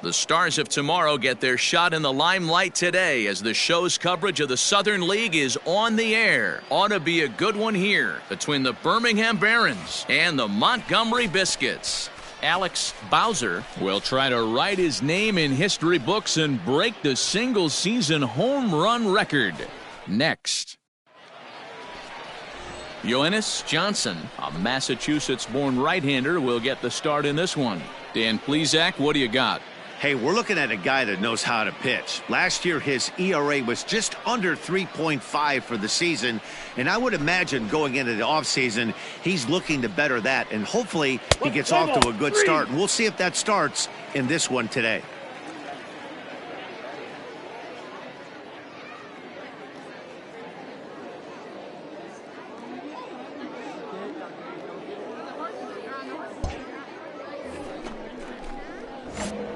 The Stars of tomorrow get their shot in the limelight today as the show's coverage of the Southern League is on the air. Ought to be a good one here between the Birmingham Barons and the Montgomery Biscuits. Alex Bowser will try to write his name in history books and break the single-season home run record. Next. Johannes Johnson, a Massachusetts-born right-hander, will get the start in this one. Dan Plesac, what do you got? Hey, we're looking at a guy that knows how to pitch. Last year, his ERA was just under 3.5 for the season, and I would imagine going into the offseason, he's looking to better that, and hopefully he gets off to a good start, and we'll see if that starts in this one today.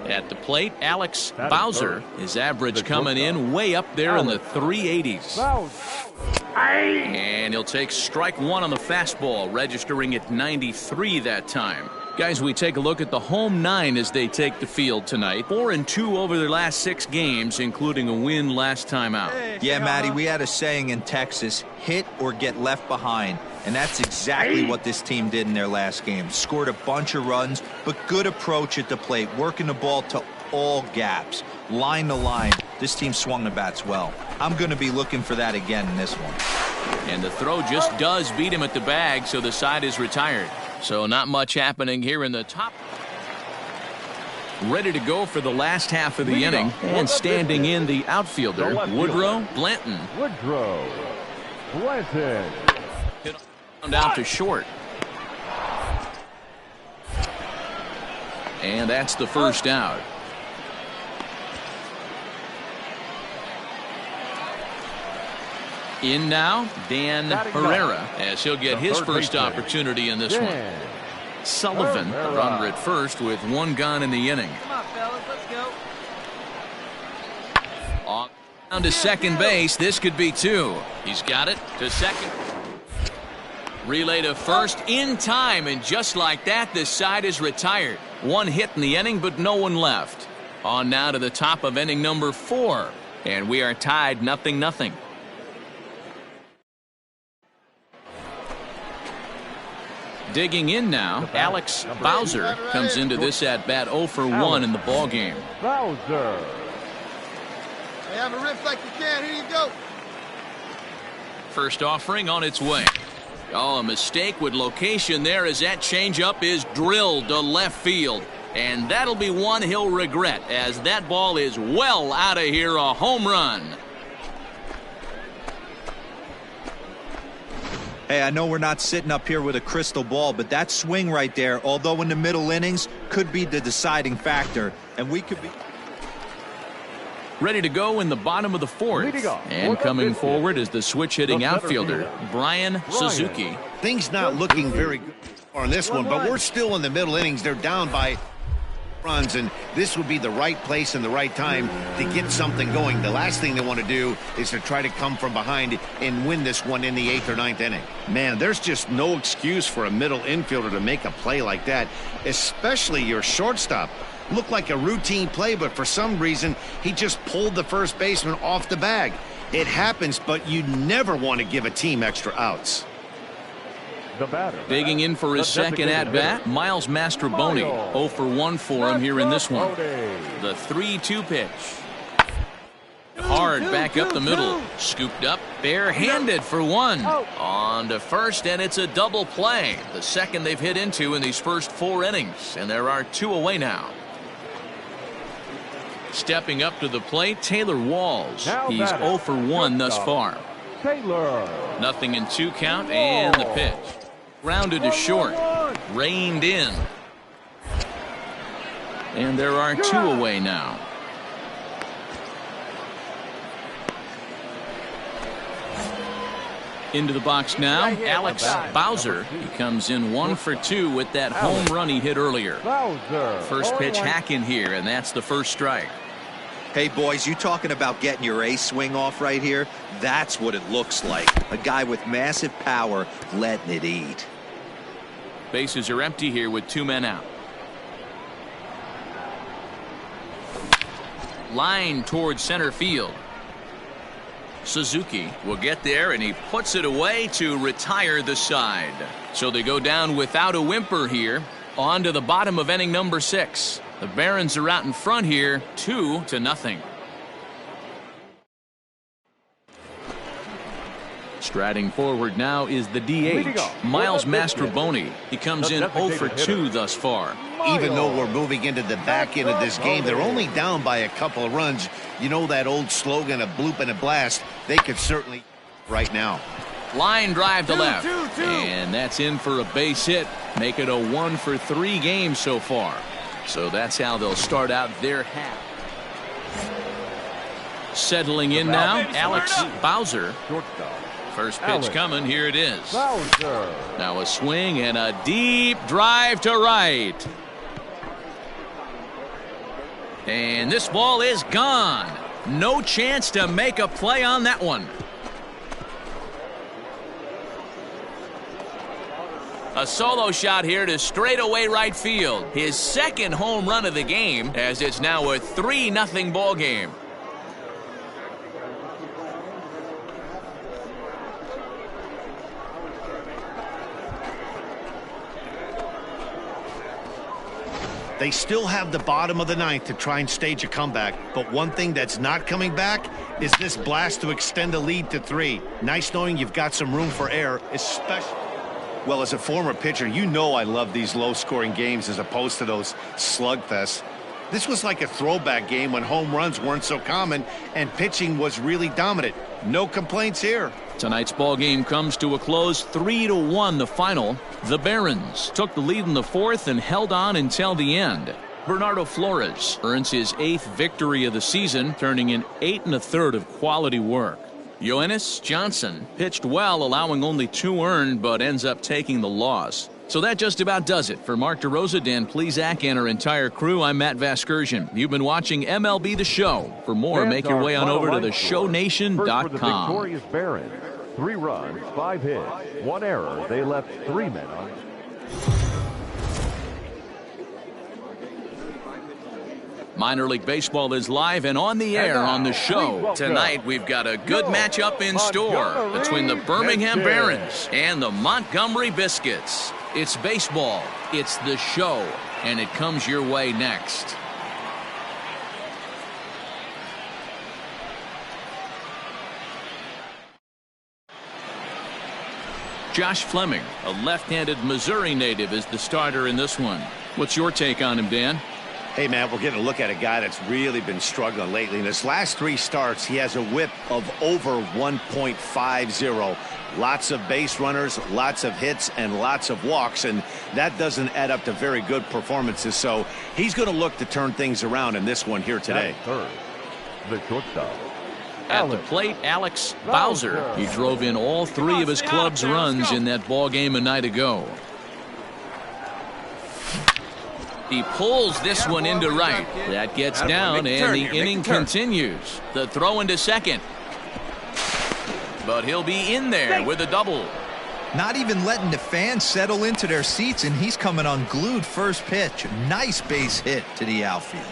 At the plate, Alex Bowser. His average coming in way up there in the 380s. And he'll take strike one on the fastball, registering at 93 that time. Guys, we take a look at the home nine as they take the field tonight. 4-2 over their last 6 games, including a win last time out. Yeah, Matty, we had a saying in Texas, hit or get left behind. And that's exactly what this team did in their last game. Scored a bunch of runs, but good approach at the plate, working the ball to all gaps. Line to line, this team swung the bats well. I'm going to be looking for that again in this one. And the throw just does beat him at the bag, so the side is retired. So not much happening here in the top. Ready to go for the last half of the inning. And standing in the outfielder, Woodrow Blanton. Woodrow Blanton. Hit out to short. And that's the first out. In now, Dan Herrera, as he'll get his first opportunity in this one. Sullivan, the runner at first with 1 gone in the inning. Come on, fellas, let's go. On down to second base. This could be 2. He's got it to second. Relay to first in time, and just like that, this side is retired. 1 hit in the inning, but no one left. On now to the top of inning number 4, and we are tied 0-0. Digging in now, Alex Bowser comes into this at-bat 0 for 1 in the ballgame. Bowser. Hey, have a riff like you can. Here you go. First offering on its way. Oh, a mistake with location there as that changeup is drilled to left field. And that'll be one he'll regret as that ball is well out of here, a home run. Hey, I know we're not sitting up here with a crystal ball, but that swing right there, although in the middle innings, could be the deciding factor. And we could be ready to go in the bottom of the 4th. And coming forward is the switch-hitting outfielder, Brian Suzuki. Things not looking very good on this one, but we're still in the middle innings. They're down by runs, and this would be the right place and the right time to get something going. The last thing they want to do is to try to come from behind and win this one in the 8th or 9th inning. Man, there's just no excuse for a middle infielder to make a play like that, especially your shortstop. Looked like a routine play, but for some reason he just pulled the first baseman off the bag. It happens, but you never want to give a team extra outs. The batter. Digging in for his second at-bat, Miles Mastrobuoni. 0 for 1 for him here in this one. The 3-2 pitch. Hard back up the middle. Scooped up, barehanded for 1. On to first, and it's a double play. The second they've hit into in these first 4 innings. And there are 2 away now. Stepping up to the plate, Taylor Walls. He's 0 for 1 thus far. Taylor. Nothing in 2 count, and the pitch. Grounded to short. Reined in. And there are 2 away now. Into the box now, Alex Bowser. He comes in 1 for 2 with that home run he hit earlier. First pitch hack in here, and that's the first strike. Hey, boys, you talking about getting your ace swing off right here? That's what it looks like. A guy with massive power letting it eat. Bases are empty here with 2 men out. line towards center field. Suzuki will get there, and he puts it away to retire the side. So they go down without a whimper here. On to the bottom of inning number 6. The Barons are out in front here, 2-0. Striding forward now is the DH, Miles Mastrobuoni. He comes in 0 for 2 thus far. Even though we're moving into the back end of this game, they're only down by a couple of runs. You know that old slogan, a bloop and a blast. They could certainly right now. Line drive to left. And that's in for a base hit. Make it a 1 for 3 game so far. So that's how they'll start out their half. Settling in now, Alex Bowser. First pitch coming. Here it is. Now a swing and a deep drive to right. And this ball is gone. No chance to make a play on that one. A solo shot here to straightaway right field. His second home run of the game, as it's now a 3-0 ball game. They still have the bottom of the 9th to try and stage a comeback, but one thing that's not coming back is this blast to extend the lead to 3. Nice knowing you've got some room for error, especially. Well, as a former pitcher, you know I love these low-scoring games as opposed to those slugfests. This was like a throwback game when home runs weren't so common and pitching was really dominant. No complaints here. Tonight's ball game comes to a close, 3-1 the final. The Barons took the lead in the 4th and held on until the end. Bernardo Flores earns his 8th victory of the season, turning in 8 1/3 of quality work. Johannes Johnson pitched well, allowing only 2 earned, but ends up taking the loss. So that just about does it. For Mark DeRosa, Dan Plesac, and our entire crew, I'm Matt Vasgersian. You've been watching MLB The Show. For more, make your way on over to theshownation.com. For the victorious Barons, 3 runs, 5 hits, 1 error. They left 3 men on. Minor League Baseball is live and on the air on the show. Tonight we've got a good matchup in store between the Birmingham Barons and the Montgomery Biscuits. It's baseball, it's the show, and it comes your way next. Josh Fleming, a left-handed Missouri native, is the starter in this one. What's your take on him, Dan? Hey, man, we're getting a look at a guy that's really been struggling lately. In his last 3 starts, he has a whip of over 1.50. Lots of base runners, lots of hits, and lots of walks, and that doesn't add up to very good performances. So he's going to look to turn things around in this one here today. Third, the shortstop. At the plate, Alex Bowser. He drove in all 3 of his club's runs in that ball game a night ago. He pulls this one into right. That gets down, and the inning continues. The throw into second. But he'll be in there with a double. Not even letting the fans settle into their seats, and he's coming unglued first pitch. Nice base hit to the outfield.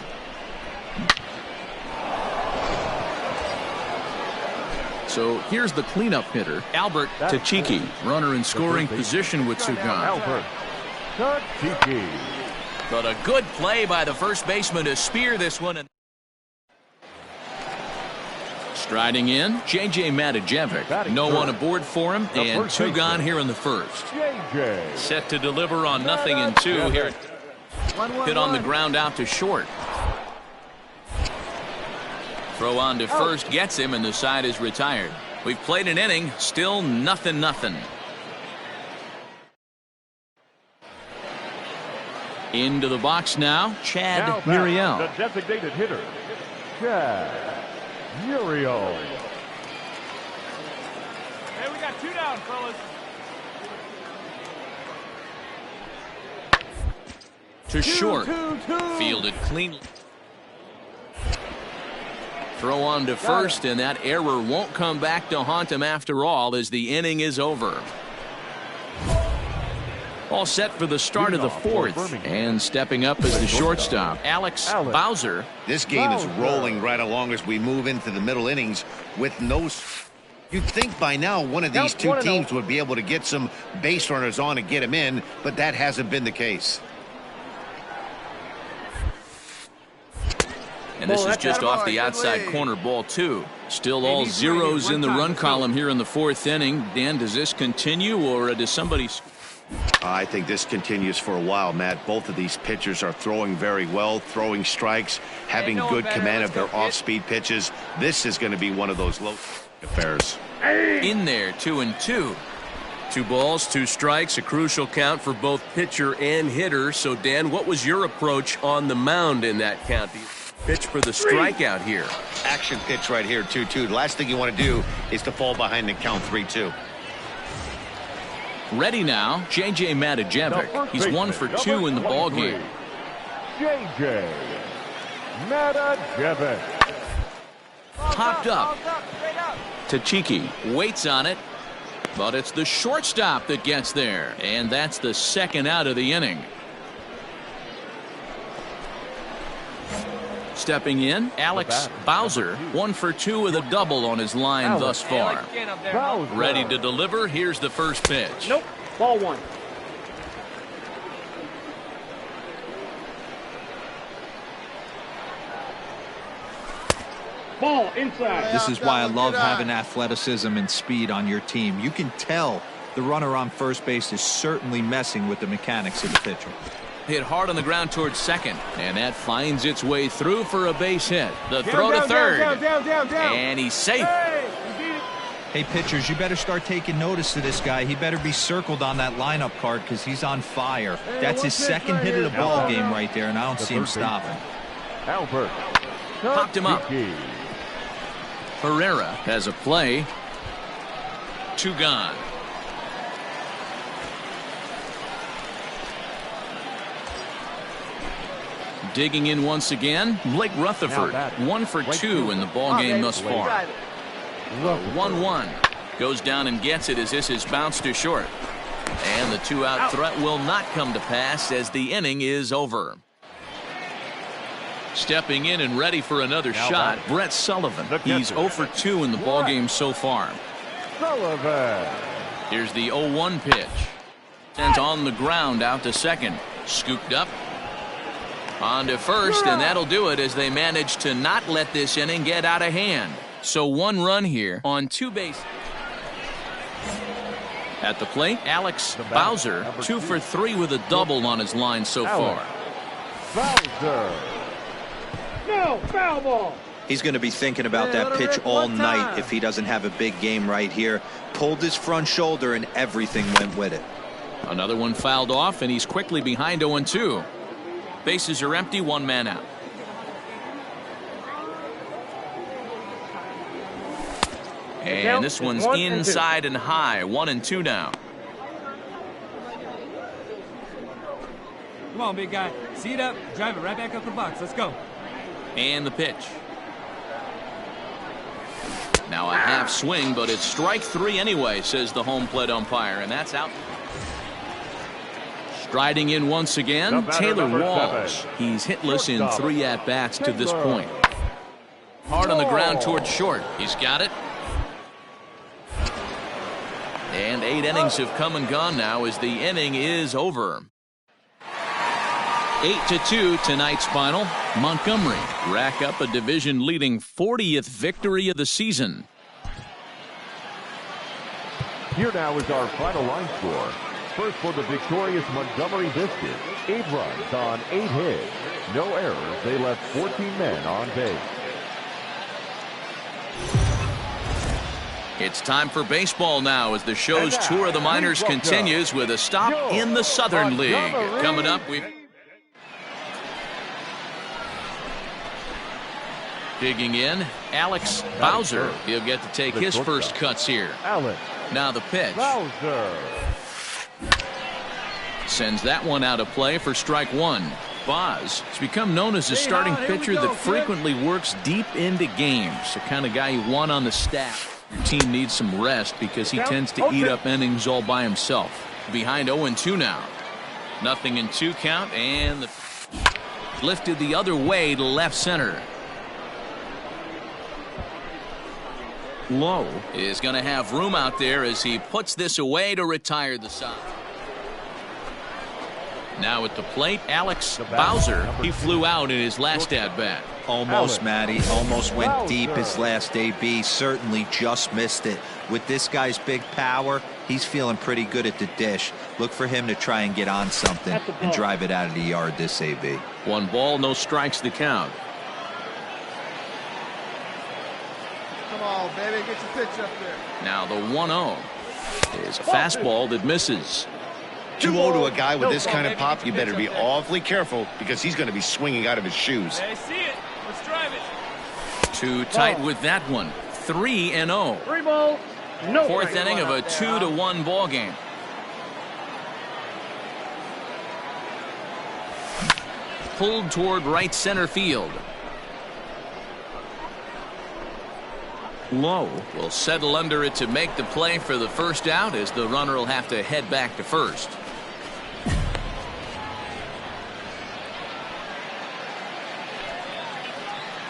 So here's the cleanup hitter, Albert Tachiki. Runner in scoring position with Sugan. Albert Tachiki. But a good play by the first baseman to spear this one. Striding in, J.J. Matijevic. No one aboard for him, and 2 gone here in the first. Set to deliver on 0-2 here. Hit on the ground out to short. Throw on to first gets him, and the side is retired. We've played an inning, still 0-0. Into the box now, Chad Muriel. The designated hitter, Chad Muriel. Hey, we got 2 down, fellas. To short. Fielded cleanly. Throw on to first, and that error won't come back to haunt him after all as the inning is over. All set for the start of the fourth. And stepping up as the shortstop, Alex Bowser. This game is rolling right along as we move into the middle innings with no... You'd think by now one of these two teams would be able to get some base runners on and get them in, but that hasn't been the case. And this is just off the outside corner, ball 2. Still all zeros in the run column here in the fourth inning. Dan, does this continue, or does somebody... I think this continues for a while, Matt. Both of these pitchers are throwing very well, throwing strikes, having good command of their off-speed pitches. This is going to be one of those low affairs. In there, 2-2. 2 balls, 2 strikes, a crucial count for both pitcher and hitter. So, Dan, what was your approach on the mound in that count? Pitch for the strikeout here. Action pitch right here, 2-2. The last thing you want to do is to fall behind and count 3-2. Ready now, J.J. Matijevic. He's 1 for 2 in the ball game. J.J. Matijevic. Popped up. Tachiki waits on it, but it's the shortstop that gets there, and that's the second out of the inning. Stepping in, Alex Bowser, 1 for 2 with a double on his line thus far. Ready to deliver. Here's the first pitch. Nope. Ball 1. Ball inside. This is why I love having athleticism and speed on your team. You can tell the runner on first base is certainly messing with the mechanics of the pitcher. Hit hard on the ground towards second, and that finds its way through for a base hit. The throw to third, and he's safe. Hey, pitchers, you better start taking notice of this guy. He better be circled on that lineup card because he's on fire. That's his second hit of the ball game right there, and I don't see him stopping. Albert Popped him up. Herrera has a play. 2 gone. Digging in once again, Blake Rutherford, 1 for 2 in the ball game thus far. 1-1. Goes down and gets it as this is bounced to short. And the 2-out threat will not come to pass as the inning is over. Stepping in and ready for another shot, Brett Sullivan. He's 0 for 2 in the ball game so far. Sullivan. Here's the 0-1 pitch. Sends on the ground out to second. Scooped up. On to first, and that'll do it as they manage to not let this inning get out of hand. So 1 run here on 2 bases. At the plate, Alex Bowser, 2 for 3 with a double on his line so far. Bowser. No, foul ball. He's going to be thinking about that pitch all night if he doesn't have a big game right here. Pulled his front shoulder, and everything went with it. Another one fouled off, and he's quickly behind 0-2. Bases are empty, 1 man out. And this one's inside and high, 1-2 now. Come on, big guy. Seat up, drive it right back up the box. Let's go. And the pitch. Now a half swing, but it's strike 3 anyway, says the home plate umpire, and that's out. Striding in once again, Taylor Walls. He's hitless in 3 at-bats to this point. Hard on the ground towards short. He's got it. And 8 innings have come and gone now as the inning is over. 8-2 tonight's final. Montgomery rack up a division-leading 40th victory of the season. Here now is our final line score. First for the victorious Montgomery Biscuits, 8 runs on 8 hits. No errors. They left 14 men on base. It's time for baseball now as the show's tour of the minors continues with a stop in the Southern League. Coming up, we've... Digging in, Alex Bowser. He'll get to take his first cuts here. Now the pitch. Bowser sends that one out of play for strike 1. Boz has become known as a starting pitcher that frequently works deep into games. The kind of guy you want on the staff. Your team needs some rest because he tends to eat up innings all by himself. Behind 0-2 now. Nothing in 2 count, and lifted the other way to left center. Lowe is going to have room out there as he puts this away to retire the side. Now at the plate, Alex Bowser. He flew out in his last at-bat. Almost, Matty. Almost went deep his last AB. Certainly just missed it. With this guy's big power, he's feeling pretty good at the dish. Look for him to try and get on something and drive it out of the yard this AB. 1 ball, no strikes the count. Come on, baby, get your pitch up there. Now the 1-0 is a fastball that misses. 2-0 to a guy with this kind of pop, you better be awfully careful because he's going to be swinging out of his shoes. I see it. Let's drive it. Too tight with that one. 3-0. 3 balls. No. 4th inning of a 2-1 ball game. Pulled toward right center field. Lowe will settle under it to make the play for the first out, as the runner will have to head back to first.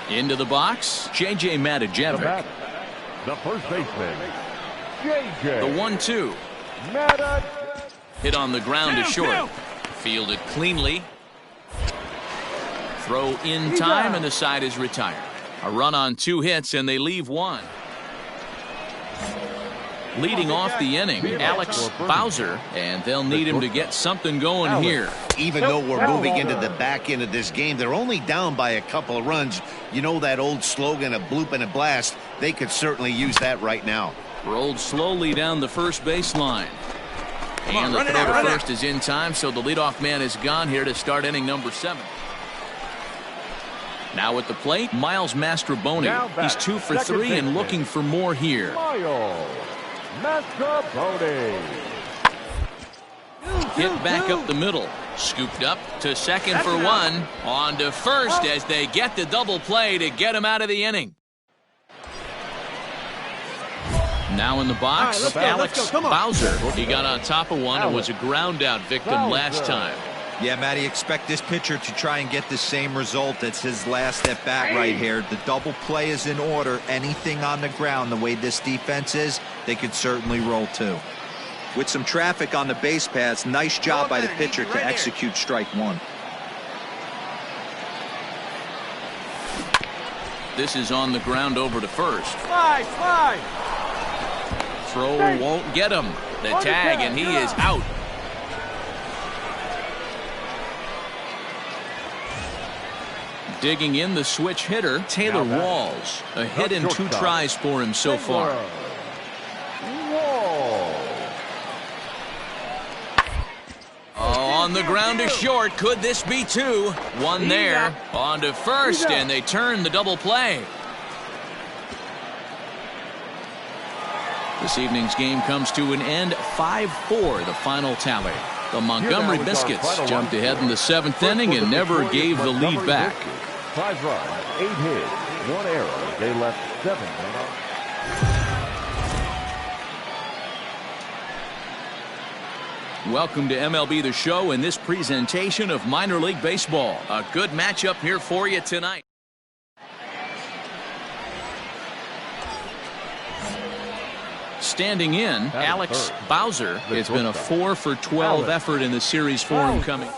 Into the box, J.J. Matijevic. The first baseman, J.J. The 1-2. Hit on the ground to short. Fielded cleanly. Throw in time, and the side is retired. A run on 2 hits, and they leave 1. Leading off the inning, Alex Bowser, and they'll need him to get something going here. Even though we're moving into the back end of this game, they're only down by a couple of runs. You know that old slogan, a bloop and a blast? They could certainly use that right now. Rolled slowly down the first baseline. And the throw to first is in time, so the leadoff man is gone here to start inning number 7. Now at the plate, Miles Mastrobuoni. He's 2 for 3 and looking for more here. Miles Mastrobuoni. Hit back up the middle. Scooped up to second for 1. On to first as they get the double play to get him out of the inning. Now in the box, Alex Bowser. He got on top of one and was a ground out victim last time. Yeah, Matty, expect this pitcher to try and get the same result as his last at bat right here. The double play is in order. Anything on the ground, the way this defense is, they could certainly roll 2. With some traffic on the base paths, nice job by the pitcher to execute strike 1. This is on the ground over to first. Slide. Throw won't get him. The tag, and he is out. Digging in the switch hitter, Taylor Walls. A hit in 2 tries for him so far. On the ground to short. Could this be 2? 1 there. On to first, and they turn the double play. This evening's game comes to an end. 5-4, the final tally. The Montgomery Biscuits jumped ahead in the 7th inning and never gave the lead back. 5 runs, 8 hits, 1 error. They left 7 men on. Welcome to MLB The Show in this presentation of minor league baseball. A good matchup here for you tonight. Standing in, Alex Bowser. It's been a 4 for 12 effort in the series for him coming.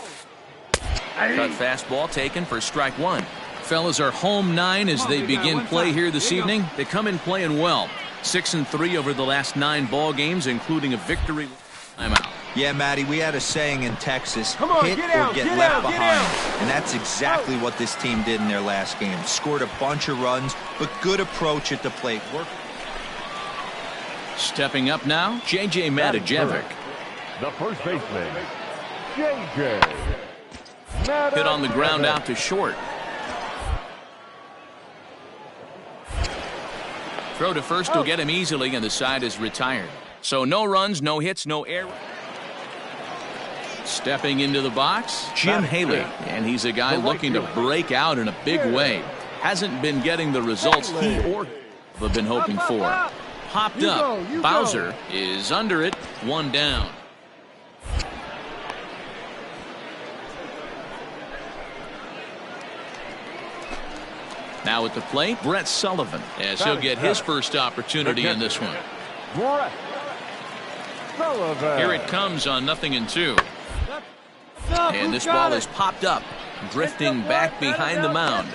Cut fastball taken for strike 1. Fellas are home 9 as they begin play here this evening. They come in playing well. 6-3 over the last 9 ball games, including a victory. Timeout. Yeah, Matty, we had a saying in Texas, hit or get left behind. And that's exactly what this team did in their last game. Scored a bunch of runs, but good approach at the plate. Stepping up now, J.J. Matijevic. The first baseman, J.J. Matijevic. Hit on the ground out to short. Throw to first will get him easily, and the side is retired. So no runs, no hits, no error. Stepping into the box, Jim Haley. And he's a guy looking to break out in a big way. Hasn't been getting the results he or have been hoping for. Hopped up. Bowser is under it. 1 down. Now at the plate, Brett Sullivan, as he'll get his first opportunity in this one. Brett Sullivan. Here it comes on 0-2. And this ball is popped up, drifting back behind the mound.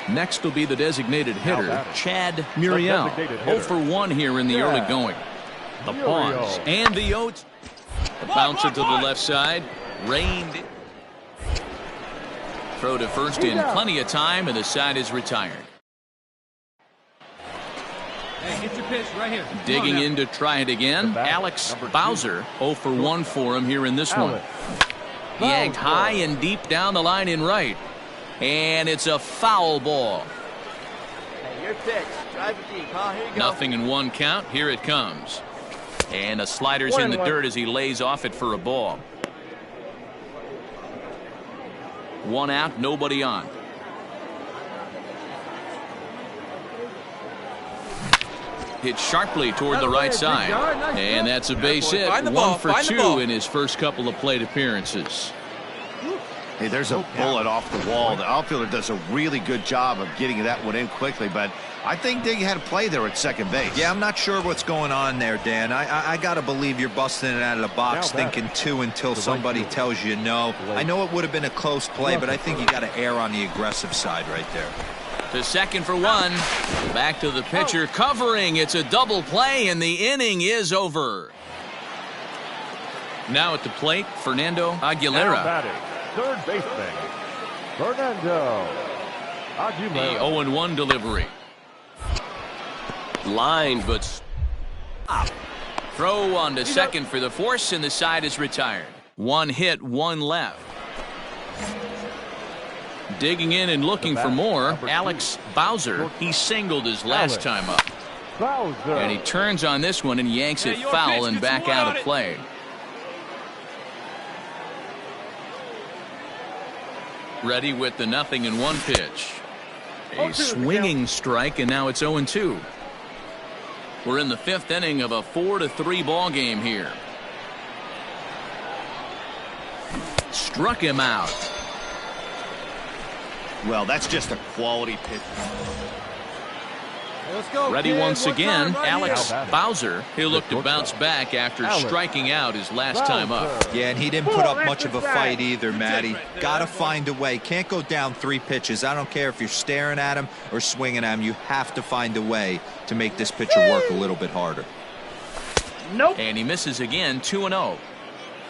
Next will be the designated hitter, Chad Muriel. 0 for 1 here in the early going. The pause and the 0. The bouncer to the left side, reined in. Throw to first in plenty of time, and the side is retired. Hey, get your pitch right here. Digging in to try it again, Alex Bowser. 0 for 1 for him here in this one. Yanked high and deep down the line in right. And it's a foul ball. Hey, your pitch. Drive it deep, huh? Here you go. 0-1 count. Here it comes. And a slider's in the dirt as he lays off it for a ball. 1 out, nobody on. Hit sharply toward the right side. And that's a base hit. 1 for 2 in his first couple of plate appearances. Hey, there's a bullet off the wall. The outfielder does a really good job of getting that one in quickly, but I think they had a play there at second base. Yeah, I'm not sure what's going on there, Dan. I got to believe you're busting it out of the box thinking 2 until somebody tells you no. I know it would have been a close play, but I think you got to err on the aggressive side right there. To second for 1. Back to the pitcher, covering. It's a double play, and the inning is over. Now at the plate, Fernando Aguilera. Third baseman, Fernando Aguilera. The 0-1 delivery. Lined, but stop. Throw on to second for the force, and the side is retired. 1 hit, 1 left. Digging in and looking for more, Alex Bowser. He singled his last time up. And he turns on this one and yanks it foul and back out of play. Ready with the 0-1 pitch. A swinging strike, and now it's 0-2. We're in the 5th inning of a 4-3 ball game here. Struck him out. Well, that's just a quality pitch. Let's go, Ready kid. once One again, time right Alex here. Bowser. He'll look to bounce back after striking out his last time up. Yeah, and he didn't put up much of a fight either, Matty. Got to find a way. Can't go down 3 pitches. I don't care if you're staring at him or swinging at him. You have to find a way to make this pitcher work a little bit harder. Nope. And he misses again, 2-0.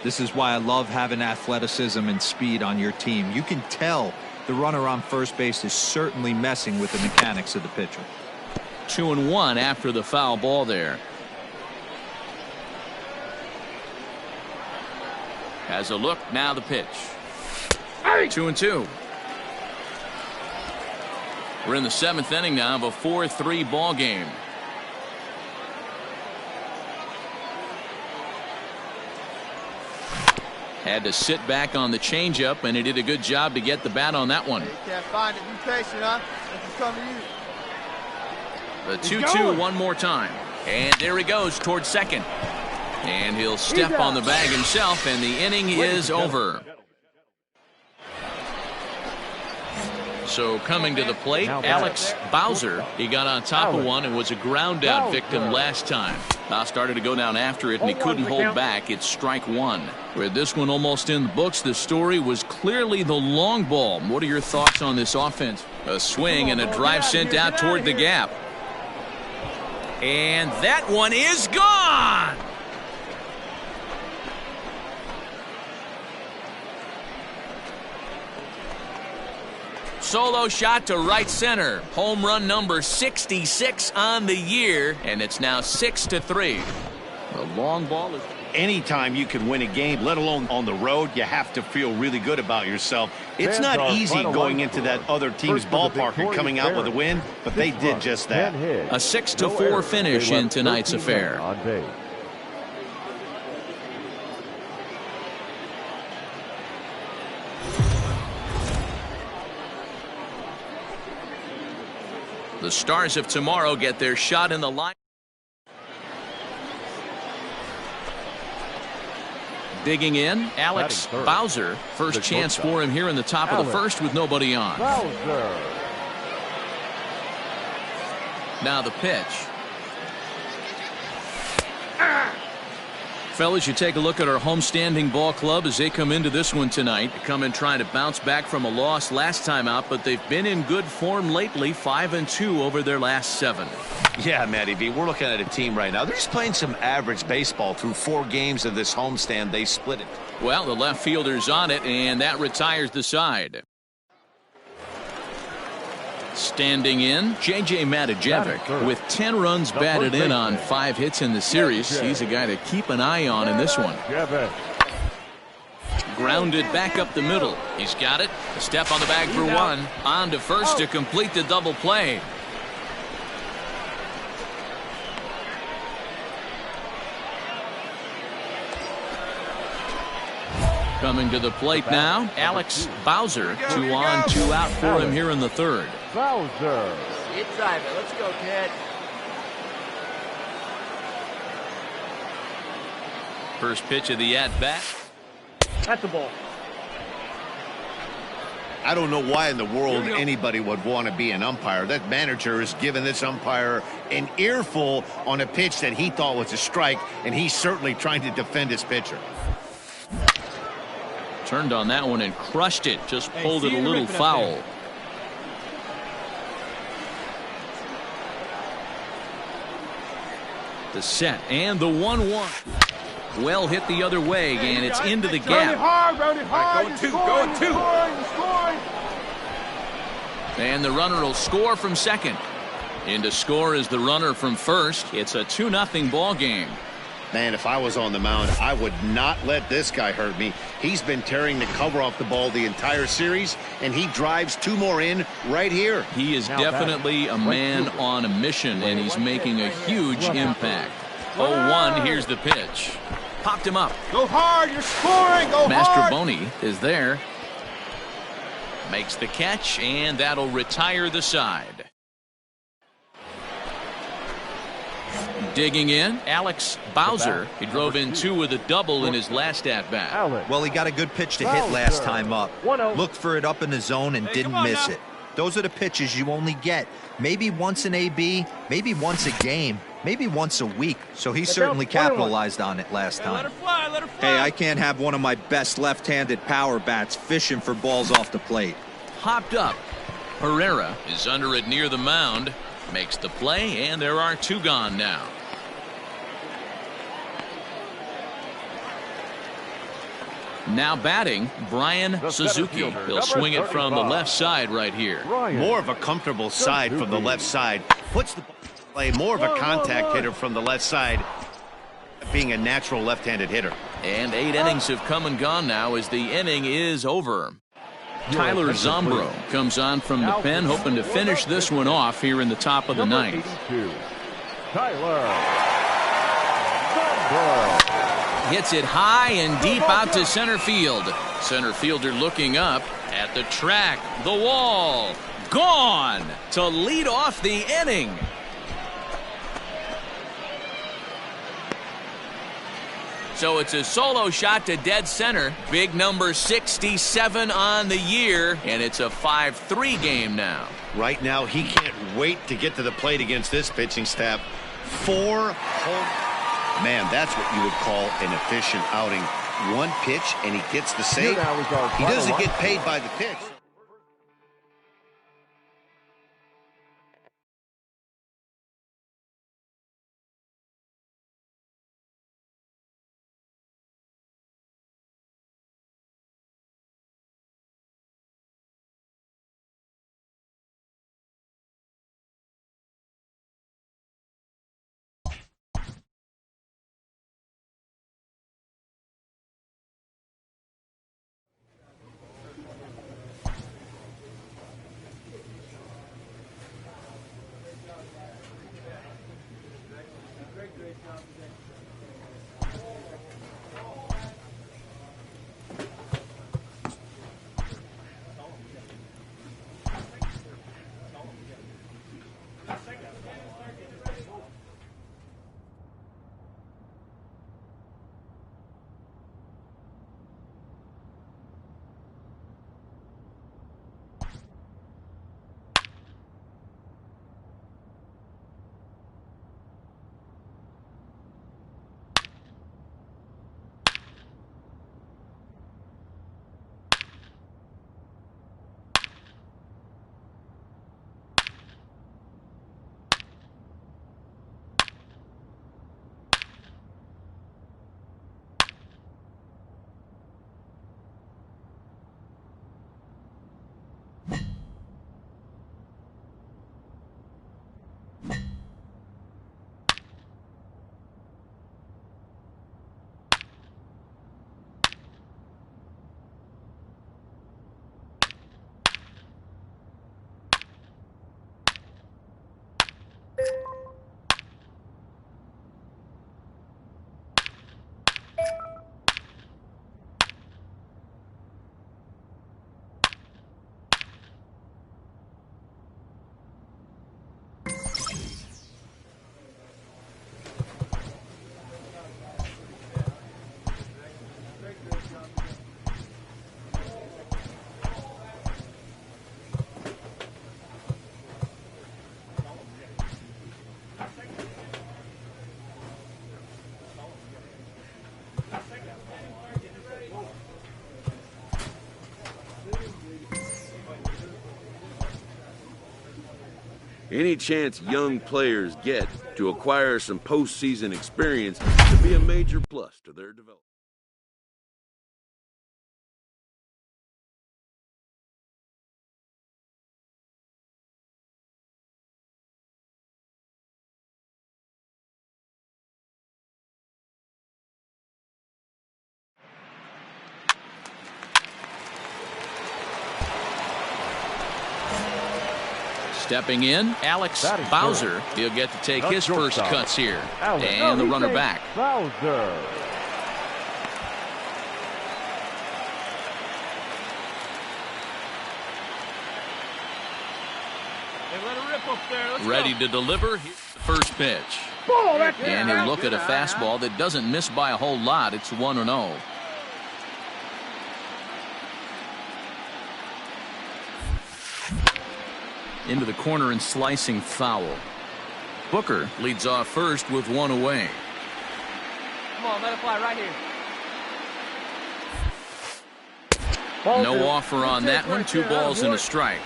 This is why I love having athleticism and speed on your team. You can tell the runner on first base is certainly messing with the mechanics of the pitcher. 2-1 after the foul ball there. Has a look, now the pitch. 2-2. We're in the 7th inning now of a 4-3 ball game. Had to sit back on the changeup, and he did a good job to get the bat on that one. You can't find it. Be patient, huh? It's coming to you. The 2-2 one more time. And there he goes towards second. And he'll step on the bag himself, and the inning is over. So coming to the plate, Alex Bowser. He got on top of one and was a ground out victim last time. Started to go down after it, and he couldn't hold back. It's strike 1. With this one almost in the books, the story was clearly the long ball. What are your thoughts on this offense? A swing and a drive sent out toward the gap. And that one is gone. Solo shot to right center. Home run number 66 on the year, and it's now 6-3. The long ball is... Anytime you can win a game, let alone on the road, you have to feel really good about yourself. It's not easy going into that other team's ballpark and coming out with a win, but they did just that. A 6-4 finish in tonight's affair. The Stars of tomorrow get their shot in the line. Digging in, Alex Bowser. First chance for him here in the top of the first with nobody on. Bowser. Now the pitch. Fellas, you take a look at our homestanding ball club as they come into this one tonight. They come in trying to bounce back from a loss last time out, but they've been in good form lately, 5-2 over their last 7. Yeah, Matty V, we're looking at a team right now. They're just playing some average baseball through 4 games of this homestand. They split it. Well, the left fielder's on it, and that retires the side. Standing in, J.J. Matijevic with 10 runs batted in on 5 hits in the series. He's a guy to keep an eye on in this one. Grounded back up the middle. He's got it. A step on the bag for 1. On to first to complete the double play. Coming to the plate now, Alex Bowser. 2 on, 2 out for him here in the 3rd. Bowser. Get driving. Let's go, kid. First pitch of the at-bat. That's the ball. I don't know why in the world anybody would want to be an umpire. That manager has given this umpire an earful on a pitch that he thought was a strike, and he's certainly trying to defend his pitcher. Turned on that one and crushed it. Just pulled it a little foul. The set and the 1-1. Well hit the other way, and it's into the gap. Going 2, going 2. And the runner will score from second. In to score is the runner from first. It's a 2-0 ball game. Man, if I was on the mound, I would not let this guy hurt me. He's been tearing the cover off the ball the entire series, and he drives 2 more in right here. He is definitely a man on a mission, and he's making a huge impact. 0-1, here's the pitch. Popped him up. Go hard, you're scoring, go hard. Mastroboni is there. Makes the catch, and that'll retire the side. Digging in, Alex Bowser. He drove in 2 with a double in his last at-bat. Well, he got a good pitch to hit last time up. Looked for it up in the zone and didn't miss it. Those are the pitches you only get maybe once an AB, maybe once a game, maybe once a week. So he certainly capitalized on it last time. Let her fly, let her fly. Hey, I can't have one of my best left-handed power bats fishing for balls off the plate. Hopped up. Herrera is under it near the mound. Makes the play, and there are 2 gone now. Now batting, Brian Suzuki. He'll swing it from the left side right here. More of a comfortable side from the left side. Puts the ball in play. More of a contact hitter from the left side, being a natural left-handed hitter. And 8 innings have come and gone now as the inning is over. Tyler Zombro comes on from the pen, hoping to finish this one off here in the top of the 9th. Tyler Zombro. Hits it high and deep out to center field. Center fielder looking up at the track. The wall. Gone to lead off the inning. So it's a solo shot to dead center. Big number 67 on the year, and it's a 5-3 game now. Right now, he can't wait to get to the plate against this pitching staff. 4 home. Man, that's what you would call an efficient outing. 1 pitch, and he gets the save. He doesn't get paid by the pitch. Any chance young players get to acquire some postseason experience could be a major plus to their development. Stepping in, Alex Bowser. He'll get to take his first cuts here. And the runner back. Bowser. Hey, let it rip up there. Let's Ready go. to deliver. Here's the first pitch. And he'll look at a fastball that doesn't miss by a whole lot. It's 1-0. Into the corner and slicing foul. Booker leads off first with one away. Come on, let it fly right here. No offer on that one. 2 balls and a strike.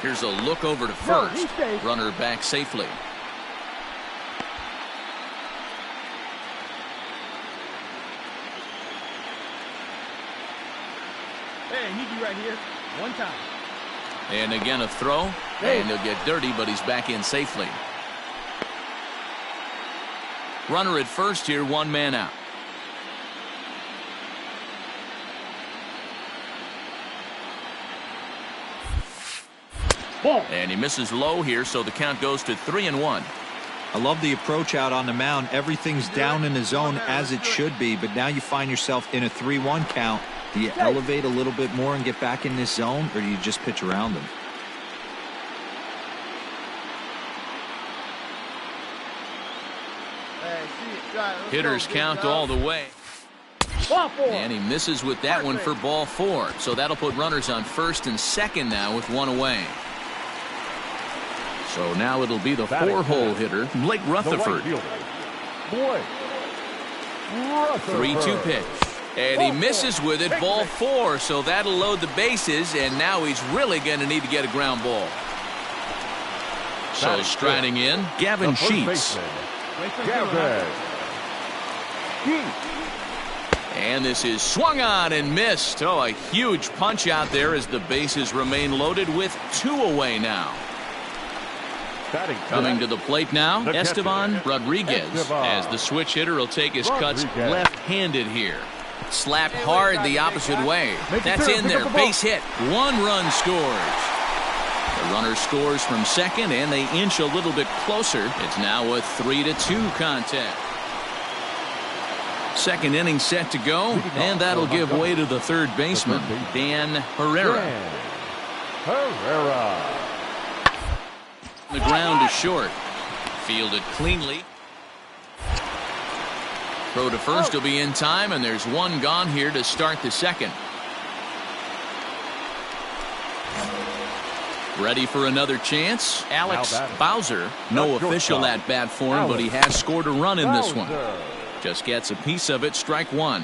Here's a look over to first. Runner back safely. Hey, I need you right here. One time. And again a throw. And he'll get dirty, but he's back in safely. Runner at first here, 1 man out. And he misses low here, so the count goes to 3-1. I love the approach out on the mound. Everything's down in the zone as it should be, but now you find yourself in a 3-1 count. Do you elevate a little bit more and get back in this zone, or do you just pitch around them? Hitters count all the way. And he misses with that one for ball 4. So that'll put runners on first and second now with 1 away. So now it'll be the 4-hole hitter, Blake Rutherford. 3-2 pitch. And he misses with it, ball 4. So that'll load the bases, and now he's really going to need to get a ground ball. So striding in, Gavin Sheets. And this is swung on and missed. Oh, a huge punch out there as the bases remain loaded with 2 away now. Coming to the plate now, Esteban Rodriguez, as the switch hitter will take his cuts left-handed here. Slapped hard the opposite way. That's in there, base hit. 1 run scores. The runner scores from second, and they inch a little bit closer. It's now a 3-2 contest. Second inning set to go, and that'll give way to the third baseman, Dan Herrera. The ground is short. Fielded cleanly. Throw to first will be in time, and there's 1 gone here to start the second. Ready for another chance? Alex Bowser. No official at bat for him, but he has scored a run in this one. Just gets a piece of it, strike 1.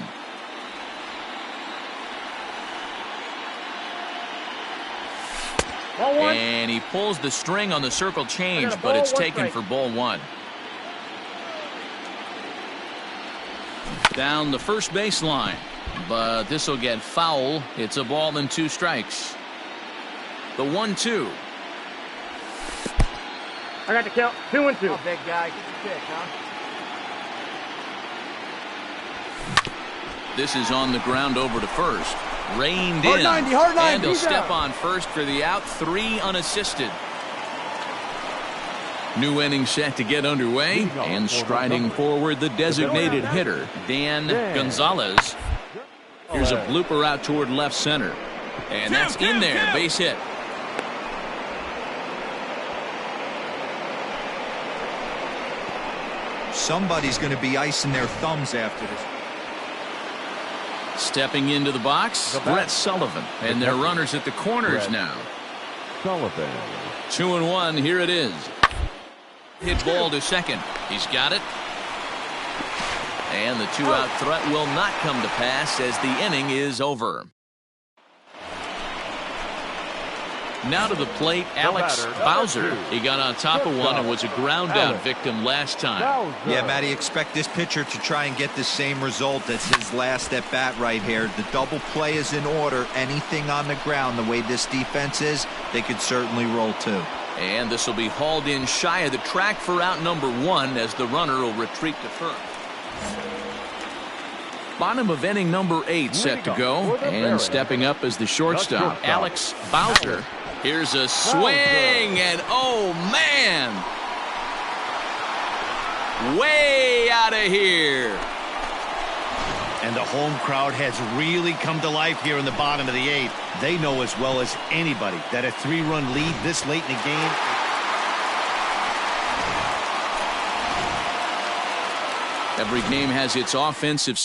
And he pulls the string on the circle change, but it's taken for ball 1. Down the first baseline, but this will get foul. It's a ball and 2 strikes. The 1-2. I got the count. 2-2. Oh, big guy, get the pick, huh? This is on the ground over to first. Reined in. And he'll step on first for the out. 3 unassisted. New inning set to get underway. And striding forward, the designated hitter, Dan Gonzalez. Here's a blooper out toward left center. And that's in there. Base hit. Somebody's going to be icing their thumbs after this. Stepping into the box, Brett Sullivan. And their runners at the corners now. Sullivan. 2-1, here it is. Hit ball to second. He's got it. And the 2-out threat will not come to pass as the inning is over. Now to the plate, Alex Bowser. He got on top of one and was a ground out victim last time. Yeah, Matty, expect this pitcher to try and get the same result as his last at bat right here. The double play is in order. Anything on the ground, the way this defense is, they could certainly roll too. And this will be hauled in shy of the track for out number 1 as the runner will retreat to first. Bottom of inning number 8 set to go, and stepping up as the shortstop, Alex Bowser. Here's a swing, and oh man, way out of here. And the home crowd has really come to life here in the bottom of the 8th. They know as well as anybody that a 3-run lead this late in the game. Every game has its offensive